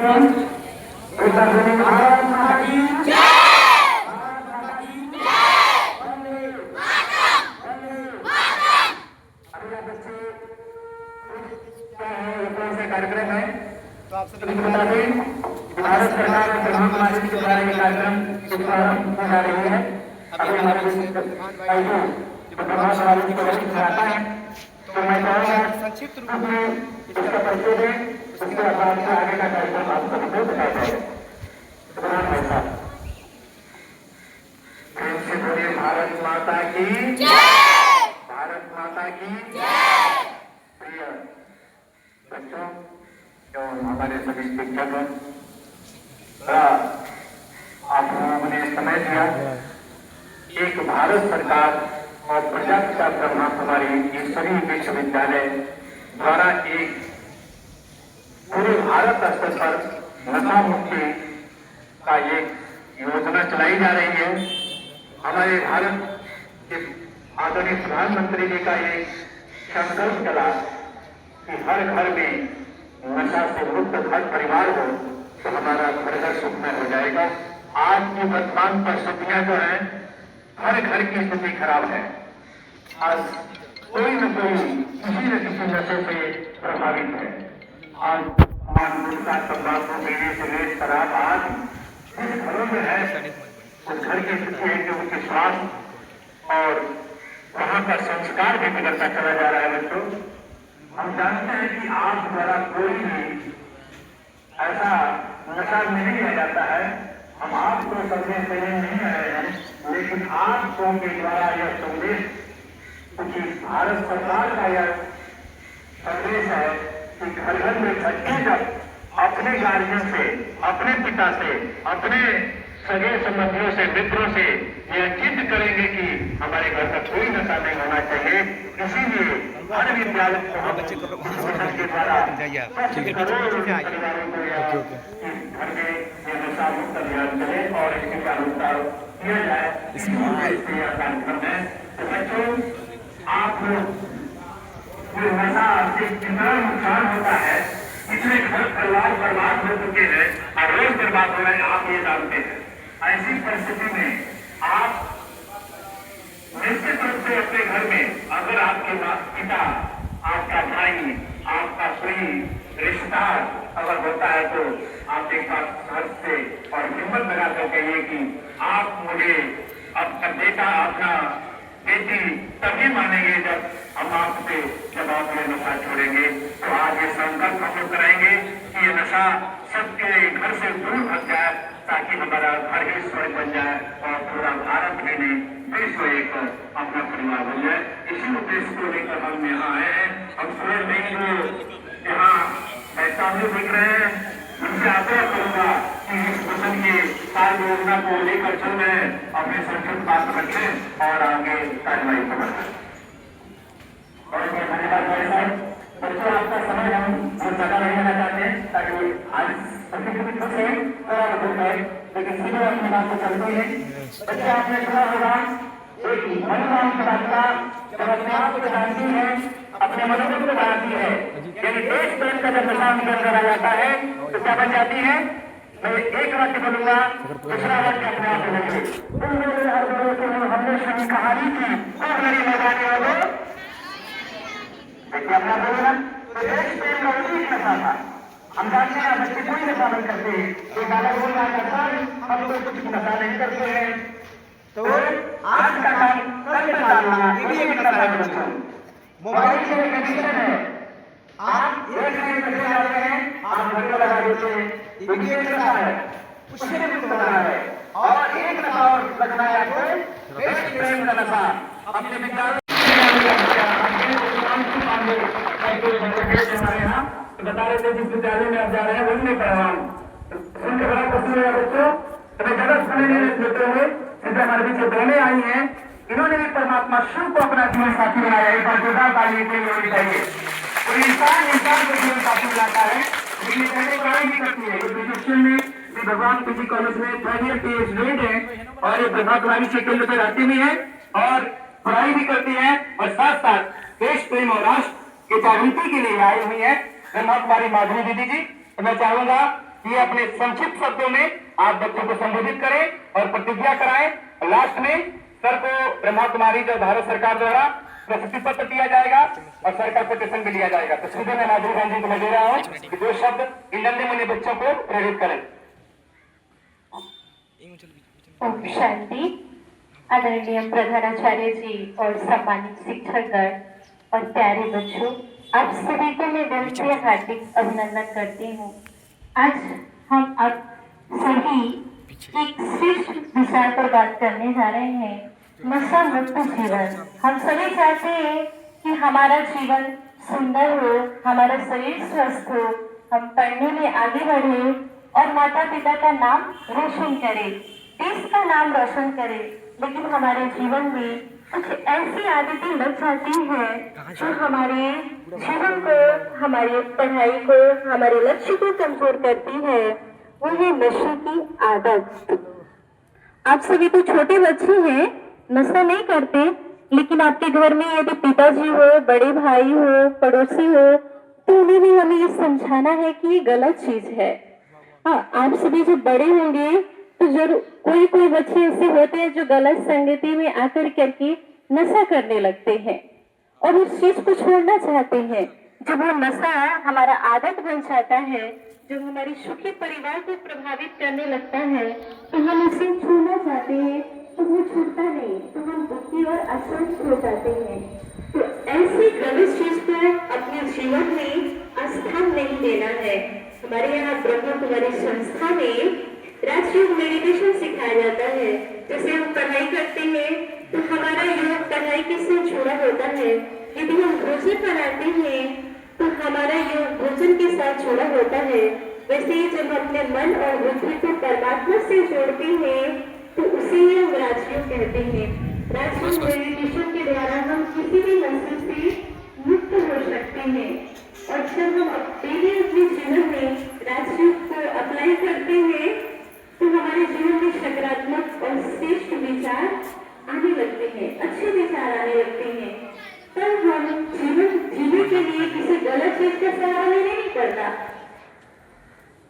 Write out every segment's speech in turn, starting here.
भारत माता की जय। भारत माता की जय। वंदे मातरम। वंदे मातरम। अभी आप बच्चे क्या है, ये कौन सा कार्यक्रम है तो आप सभी को बता दें कि भारत सरकार और ब्रह्मा कुमारी के द्वारा ये कार्यक्रम की प्रारंभ की जा रही है। अभी हमारे देश भाई जो ब्रह्मा कुमारी जी को वरिष्ठ कराता है, तो मैं चाहूँगा संक्षिप्त रूप में इसका परिचय दें, उसके बाद आगे का कार्यक्रम आप सभी को बताया जाएगा। प्रेम से बोलिए भारत माता की जय। भारत माता की जय। प्रिय बच्चों, जो हमारे सभी शिक्षक हैं, आप लोगों ने समय दिया। एक भारत सरकार और प्रजापिता ब्रह्मा कुमारी ईश्वरीय विश्वविद्यालय द्वारा एक पूरे भारत स्तर पर नशा मुक्ति का एक योजना चलाई जा रही है। हमारे भारत के आदरणीय प्रधानमंत्री जी का एक संकल्प चला कि हर घर में नशा से मुक्त घर परिवार हो तो हमारा घर घर सुखमय हो जाएगा। आज की वर्तमान परिस्थितियां जो है, हर घर की स्थिति खराब है। आज कोई न कोई किसी न किसी नशे से प्रभावित है। आज गुटखा तंबाकू बीड़ी सिगरेट शराब आज जिस घरों में है, उस घर की स्थिति है कि उनके स्वास्थ्य और वहां का संस्कार भी बिगड़ता चला जा रहा है। बच्चों, हम जानते हैं कि आग द्वारा कोई भी ऐसा नशा नहीं लिया जाता है। हम आपको संदेश देने नहीं आए हैं, लेकिन आपको के द्वारा यह संदेश, क्योंकि भारत सरकार का यह संदेश है कि घर घर में बच्चे जब अपने गार्जियन से, अपने पिता से, अपने सगे संबंधियों से, मित्रों से यह जिद करेंगे कि हमारे घर का कोई नशा नहीं होना चाहिए, इसीलिए हर विद्यालय को हम के द्वारा परिवारों को घर में ये नशा मुक्त अभियान चले और इसकी जागरूकता किया जाए। यह कार्यक्रम है। तो बच्चों, आप लोग जो नशा से कितना नुकसान होता है, कितने घर परिवार बर्बाद हो चुके हैं और रोज बर्बाद हो रहे हैं, आप ये जानते हैं। ऐसी परिस्थिति में आप निश्चित रूप से अपने घर में अगर आपके पिता, आपका भाई, आपका कोई रिश्तेदार अगर होता है तो आप एक बार घर से और हिम्मत लगा कर कहिए कि आप मुझे अपना बेटा, अपना बेटी तभी मानेंगे जब हम आपसे, जब आप ये नशा छोड़ेंगे। तो आज ये संकल्प हम लोग कराएंगे कि ये नशा सबके घर से दूर भग जाए, ताकि हमारा घर ही स्वर्ग बन जाए और पूरा भारत ही नहीं विश्व एक अपना परिवार बन जाए। इसी उद्देश्य को लेकर हम यहाँ आए हैं। हम स्वयं नहीं जो यहाँ सामने दिख रहे हैं, उनसे आग्रह करूंगा कि इस मिशन की कार्य योजना को लेकर चल रहे हैं, अपने संकल्प बात रखें और आगे कार्यवाही करें। और धन्यवाद भाई साहब। बच्चों, आपका समय हम बहुत ज्यादा नहीं लेना चाहते हैं, ताकि आज लेकिन सीधे अपनी बात को चलते हैं। बच्चे, आपने सुना होगा एक मनोराम भाषा जब अपने आप को जानती है, अपने मनोबल को बढ़ाती है, यानी देश प्रेम का जब नशा निकल कर आ जाता है तो क्या बन जाती है। मैं एक वाक्य बोलूंगा, दूसरा वाक्य अपने आप बोलेंगे। हमने सभी कहानी की खूब लड़ी मैदानी वालों, देखिए अपना बोलना। तो देश प्रेम का उचित नशा था। हम जानते हैं बच्चे कोई नशा नहीं करते, तो दादा बोल रहा है हम तो कुछ नशा नहीं करते हैं। तो आज का काम कल में डालना, ये भी नशा है बच्चों। मोबाइल से एक एडिक्शन है। आप एक नए नशे आ रहे हैं, आप घर में लगा देते हैं, ये भी एक नशा है, उससे मुक्त होना है। और एक नशा और लगना है आपको, देश प्रेम का नशा। अपने विद्यालय बता रहे थे जिस विद्यालय में आप जा रहे हैं वही नहीं पढ़ा हूँ। सुनकर बड़ा पसंद है बच्चों। हमें जगह सुनने नहीं देते हुए जिनसे हमारे बीच बहने आई हैं, इन्होंने भी परमात्मा शिव को अपना जीवन साथी बनाया। एक बार जोरदार ताली के लिए होनी चाहिए। तो इंसान को जीवन साथी बनाता है, लेकिन कहने पढ़ाई भी करती है। ये प्रोजेक्शन में भगवान पीजी कॉलेज में 3rd ईयर की स्टूडेंट है और ये ब्रह्मा कुमारी से केंद्र पर रहती भी है और पढ़ाई भी करती है और साथ साथ देश प्रेम और राष्ट्र के जागृति के लिए आई हुई है ब्रह्मा कुमारी माधुरी दीदी जी। तो मैं चाहूंगा ये अपने संक्षिप्त शब्दों में आप बच्चों को संबोधित करें और प्रतिज्ञा कराएं। लास्ट में सर को ब्रह्मा कुमारी जो भारत सरकार द्वारा प्रशस्ति पत्र दिया जाएगा और सर का कोटेशन भी लिया जाएगा। तो सीधे मैं माधुरी गांधी को मैं दे रहा हूँ कि दो शब्द इन नन्हे मुन्ने बच्चों को प्रेरित करें। ओम शांति। आदरणीय प्रधानाचार्य जी और सम्मानित शिक्षकगण और प्यारे बच्चों, आप सभी को मैं दिल से हार्दिक अभिनंदन करती हूँ। आज हम अब सभी एक श्रेष्ठ विषय पर बात करने जा रहे हैं, नशा मुक्त जीवन। हम सभी चाहते हैं कि हमारा जीवन सुंदर हो, हमारा शरीर स्वस्थ हो, हम पढ़ने में आगे बढ़े और माता पिता का नाम रोशन करें, देश का नाम रोशन करें। लेकिन हमारे जीवन में कुछ ऐसी आदतें लग जाती हैं जो हमारे जीवन को, हमारी पढ़ाई को, हमारे लक्ष्य को कमजोर करती है। वो है नशे की आदत। आप सभी तो छोटे बच्चे हैं, नशा नहीं करते, लेकिन आपके घर में यदि पिताजी हो, बड़े भाई हो, पड़ोसी हो, तो उन्हें भी हमें ये समझाना है कि ये गलत चीज है। हाँ, आप सभी जो बड़े होंगे तो जरूर कोई बच्चे ऐसे होते हैं जो गलत संगति में आकर करके नशा करने लगते हैं और उस चीज को छोड़ना चाहते हैं। जब वो नशा हमारा आदत बन जाता है, जब हमारे सुखी परिवार को प्रभावित करने लगता है, तो हम उसे छोड़ना चाहते हैं तो वो छूटता नहीं, तो हम दुखी और असंतुष्ट हो जाते हैं। तो ऐसी गलत चीज को अपने जीवन में स्थान नहीं देना है। हमारे यहाँ ब्रह्मा कुमारी संस्था में राजयोग मेडिटेशन सिखाया जाता है। जैसे हम पढ़ाई करते हैं तो हमारा योग पढ़ाई के साथ जुड़ा होता है। यदि हम भोजन बनाते हैं तो हमारा योग भोजन के साथ जुड़ा होता है। वैसे ही जब अपने मन और बुद्धि को परमात्मा से जोड़ते हैं तो उसे ही हम राजयोग कहते हैं। राजयोग मेडिटेशन के द्वारा हम किसी भी नशे से मुक्त हो सकते हैं। और जब हम अपने जीवन में राजयोग को अप्लाई करते हैं तो हमारे जीवन में सकारात्मक और श्रेष्ठ विचार आने लगते हैं, अच्छे विचार आने लगते हैं। तब हम जीवन जीने के लिए किसी गलत चीज का सहारा लेना नहीं पड़ता,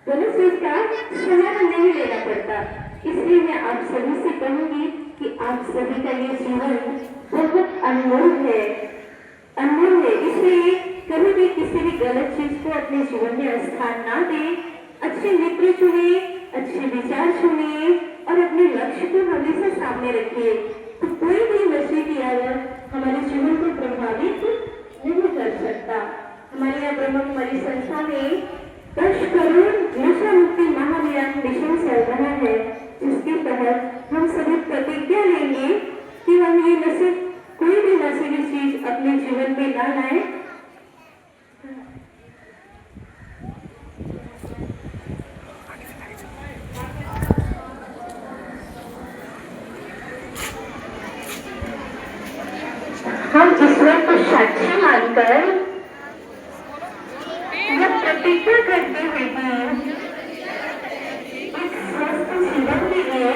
गलत चीज का सहारा नहीं लेना पड़ता। इसलिए मैं आप सभी से कहूंगी कि आप सभी का ये जीवन बहुत अनमोल है, अनमोल है। इसलिए कभी भी किसी भी गलत चीज को अपने जीवन में स्थान ना दें। अच्छे मित्र चुनिए, अच्छे विचार सुनिए और अपने लक्ष्य को हमेशा सामने रखिए। तो कोई भी नशे की आदत हमारे जीवन को प्रभावित नहीं कर सकता। हमारे यहाँ ब्रह्मा कुमारी संस्था में 10 करोड़ नशा मुक्ति महाअभियान मिशन चल रहा है, जिसके तहत हम सभी प्रतिज्ञा लेंगे कि हम ये नशे, कोई भी नशीली चीज अपने जीवन में न लाए। हम ईश्वर को साक्षी मानकर यह प्रतिज्ञा करते हुए कि एक स्वस्थ जीवन के लिए,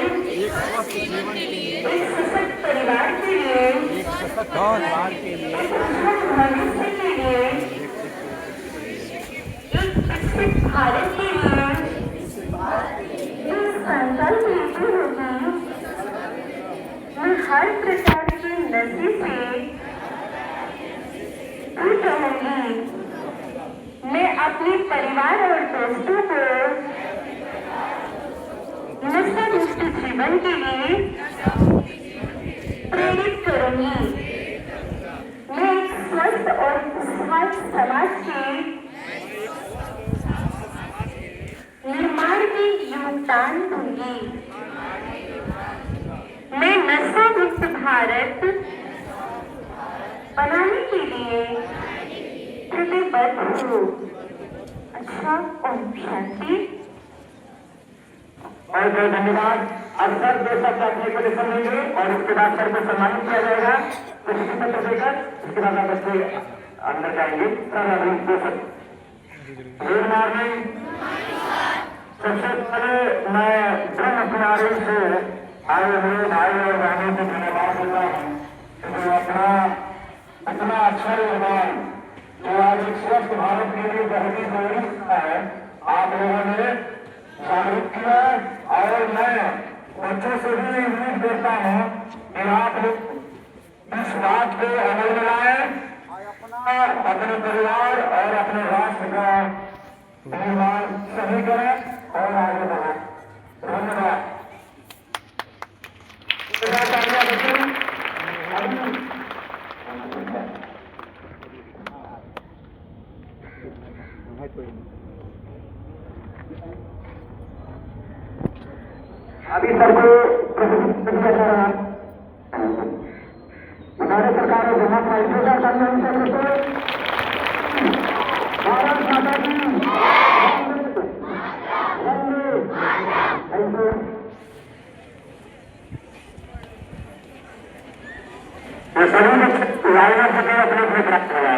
एक सशक्त परिवार के लिए, एक भविष्य के लिए, एक विकसित भारत के लिए यह संकल्प लेते हुए मैं हर प्रकार के नशे से दूर रहूंगी। मैं अपने परिवार और दोस्तों को नशा मुक्त जीवन के लिए प्रेरित करूंगी। मैं एक स्वस्थ और खुशहाल समाज के निर्माण में योगदान दूंगी। मैं नशा मुक्त भारत बनाने के लिए प्रतिबद्ध हूँ। अच्छा, ओम शांति। बहुत बहुत धन्यवाद। अब सर 2 शब्द अपने को सुनेंगे और उसके बाद सर को सम्मानित किया जाएगा प्रशस्ति पत्र देकर। उसके बाद आप बच्चे अंदर जाएंगे। सर अभी 2 शब्द। Good morning. सबसे पहले मैं ब्रह्म कुमारी से आए हुए भाई और बहनों को धन्यवाद देता हूँ जो अपना इतना अच्छा योगदान जो आज एक स्वस्थ भारत के लिए बहुत ही जरूरी है, आप लोगों ने जागरूक किया और मैं बच्चों से भी उम्मीद करता हूँ कि आप लोग इस बात को अमल में लाएं, अपने परिवार और अपने राष्ट्र का निर्माण सही करें और आगे बढ़ें। धन्यवाद। अभी सबको भारत सरकार और जमा प्राइवेट का सम्मान करते भारत माता की सभी लाइनर से अपने अपने प्राप्त हुआ